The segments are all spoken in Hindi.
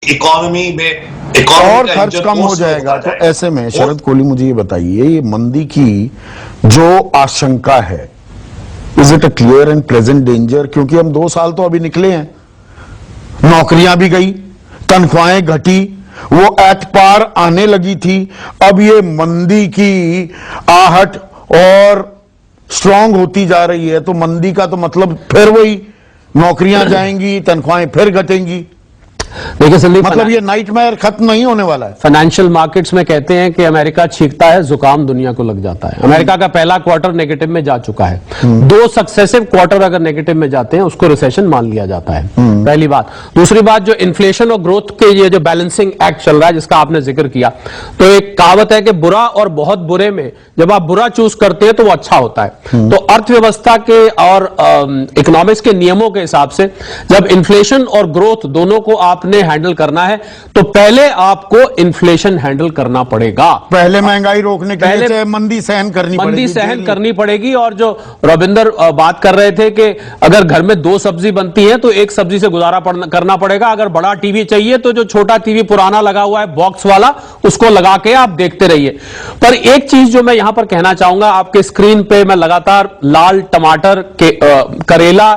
इकोनॉमी में और खर्च कम हो जाएगा। तो ऐसे में शरद कोहली मुझे ये बताइए, ये मंदी की जो आशंका है, is it a clear and present danger? क्योंकि हम 2 साल तो अभी निकले हैं, नौकरियां भी गई, तनख्वाहें घटी, वो एट पार आने लगी थी। अब ये मंदी की आहट और स्ट्रांग होती जा रही है, तो मंदी का तो मतलब फिर वही, नौकरियां जाएंगी, तनख्वाहें फिर घटेंगी। देखिए संदीप, मतलब ये नाइटमेयर खत्म नहीं होने वाला है। फाइनेंशियल मार्केट्स में कहते हैं कि अमेरिका छींकता है, जुकाम दुनिया को लग जाता है। अमेरिका का पहला क्वार्टर नेगेटिव में जा चुका है। 2 सक्सेसिव क्वार्टर अगर नेगेटिव में जाते हैं उसको रिसेशन मान लिया जाता है, पहली बात। दूसरी बात, जो इन्फ्लेशन और ग्रोथ के ये जो बैलेंसिंग एक्ट चल रहा है जिसका आपने जिक्र किया, तो एक कहावत है कि बुरा और बहुत बुरे में जब आप बुरा चूज करते हैं तो वो अच्छा होता है। तो अर्थव्यवस्था के और इकोनॉमिक्स के नियमों के हिसाब से जब इन्फ्लेशन और ग्रोथ दोनों को आपने हैंडल करना है तो पहले आपको इन्फ्लेशन हैंडल करना पड़ेगा। पहले महंगाई रोकने के लिए मंदी सहन करनी पड़ेगी। और जो रविंदर बात कर रहे थे कि अगर घर में 2 सब्जी बनती है तो एक सब्जी से गुजारा करना पड़ेगा। अगर बड़ा टीवी चाहिए तो जो छोटा टीवी पुराना लगा हुआ है बॉक्स वाला, उसको लगा के आप देखते रहिए। पर एक चीज जो मैं यहां पर कहना चाहूंगा, आपके स्क्रीन पे मैं लगातार लाल टमाटर के करेला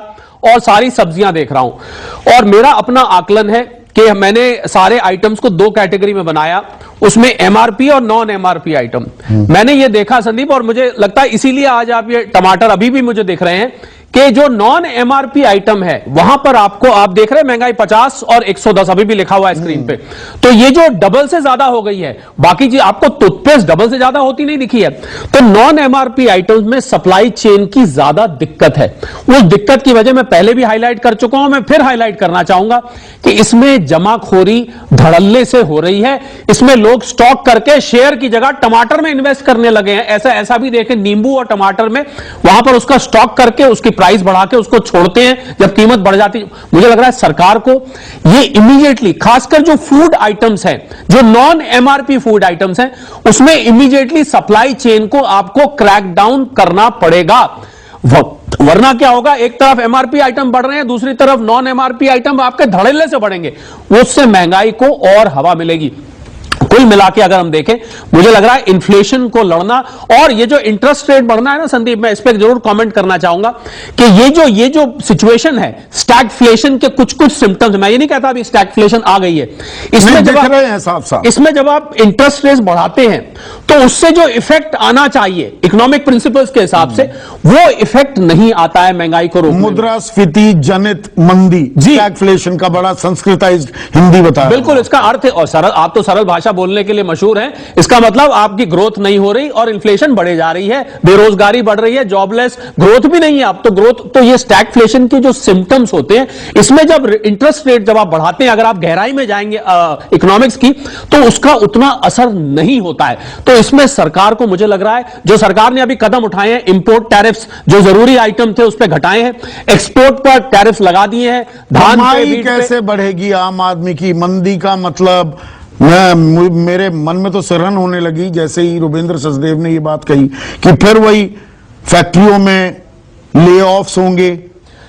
और सारी सब्जियां देख रहा हूं, और मेरा अपना आकलन है कि मैंने सारे आइटम्स को 2 कैटेगरी में बनाया, उसमें एमआरपी और नॉन एमआरपी आइटम। मैंने ये देखा संदीप, और मुझे लगता है इसीलिए आज आप ये टमाटर अभी भी मुझे दिख रहे हैं कि जो नॉन एमआरपी आइटम है वहां पर आपको, आप देख रहे हैं महंगाई 50 और 110 अभी भी लिखा हुआ है स्क्रीन पे। तो ये जो डबल से ज्यादा हो गई है, बाकी जी आपको टूथपेस्ट डबल से ज्यादा होती नहीं दिखी है। तो नॉन एमआरपी आइटम्स में सप्लाई चेन की ज्यादा दिक्कत है। उस दिक्कत की वजह मैं पहले भी हाईलाइट कर चुका हूं, मैं फिर हाईलाइट करना चाहूंगा कि इसमें जमाखोरी धड़ल्ले से हो रही है। इसमें लोग स्टॉक करके शेयर की जगह टमाटर में इन्वेस्ट करने लगे हैं। ऐसा भी देखें, नींबू और टमाटर में, वहां पर उसका स्टॉक करके उसकी प्राइस बढ़ा के उसको छोड़ते हैं जब कीमत बढ़ जाती है। मुझे लग रहा है सरकार को ये इमीडिएटली, खासकर जो फूड आइटम्स हैं, जो नॉन एमआरपी फूड आइटम्स हैं, उसमें इमीडिएटली सप्लाई चेन को आपको क्रैक डाउन करना पड़ेगा। वरना क्या होगा, एक तरफ एमआरपी आइटम बढ़ रहे हैं, दूसरी तरफ नॉन एमआरपी आइटम आपके धड़ल्ले से बढ़ेंगे, उससे महंगाई को और हवा मिलेगी। कुल मिला के अगर हम देखें, मुझे लग रहा है इन्फ्लेशन को लड़ना, और ये जो इंटरेस्ट रेट बढ़ना है ना संदीप, मैं इस पर जरूर कमेंट करना चाहूंगा कि ये जो सिचुएशन है, स्टैगफ्लेशन के कुछ सिम्टम्स, मैं ये नहीं कहता अभी स्टैगफ्लेशन आ गई है, इसमें जब आप इंटरेस्ट रेट बढ़ाते हैं तो उससे जो इफेक्ट आना चाहिए इकोनॉमिक प्रिंसिपल्स के हिसाब से, वो इफेक्ट नहीं आता है महंगाई को रोकने। मुद्रास्फीति जनित मंदी, स्टैगफ्लेशन का बड़ा संस्कृताइज्ड हिंदी बताया। बिल्कुल, इसका अर्थ है, और सरल, आप तो सरल भाषा बोलने के लिए मशहूर हैं, इसका मतलब आपकी ग्रोथ नहीं हो रही और इन्फ्लेशन बढ़े जा रही है, बेरोजगारी बढ़ रही है, जॉबलेस, ग्रोथ भी नहीं है अब तो। ग्रोथ तो ये स्टैगफ्लेशन के जो सिम्टम्स होते हैं, इसमें जब इंटरेस्ट रेट जब आप बढ़ाते हैं, अगर आप गहराई में जाएंगे इकोनॉमिक्स की, तो उसका उतना असर नहीं होता है। तो इसमें सरकार को, मुझे लग रहा है, जो सरकार ने अभी कदम उठाए हैं, इंपोर्ट टैरिफ्स जो जरूरी आइटम थे उस पर घटाए हैं, एक्सपोर्ट पर टैरिफ लगा दिए हैं, धान पे कैसे बढ़ेगी आम आदमी की? मंदी का मतलब मेरे मन में तो सिरहन होने लगी जैसे ही रुपेंद्र सचदेव ने ये बात कही कि फिर वही फैक्ट्रियों में ले ऑफ्स होंगे,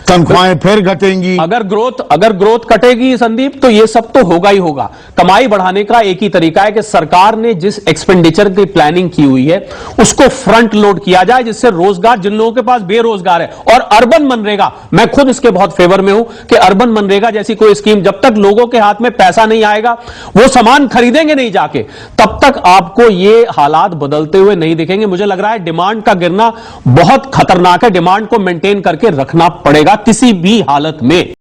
तनख्वाहें फिर घटेंगी। अगर ग्रोथ कटेगी संदीप, तो ये सब तो होगा ही होगा। कमाई बढ़ाने का एक ही तरीका है कि सरकार ने जिस एक्सपेंडिचर की प्लानिंग की हुई है उसको फ्रंट लोड किया जाए, जिससे रोजगार, जिन लोगों के पास बेरोजगार है, और अर्बन मनरेगा, मैं खुद इसके बहुत फेवर में हूं कि अर्बन मनरेगा जैसी कोई स्कीम, जब तक लोगों के हाथ में पैसा नहीं आएगा, वो सामान खरीदेंगे नहीं जाके, तब तक आपको ये हालात बदलते हुए नहीं दिखेंगे। मुझे लग रहा है डिमांड का गिरना बहुत खतरनाक है, डिमांड को मेंटेन करके रखना पड़ेगा किसी भी हालत में।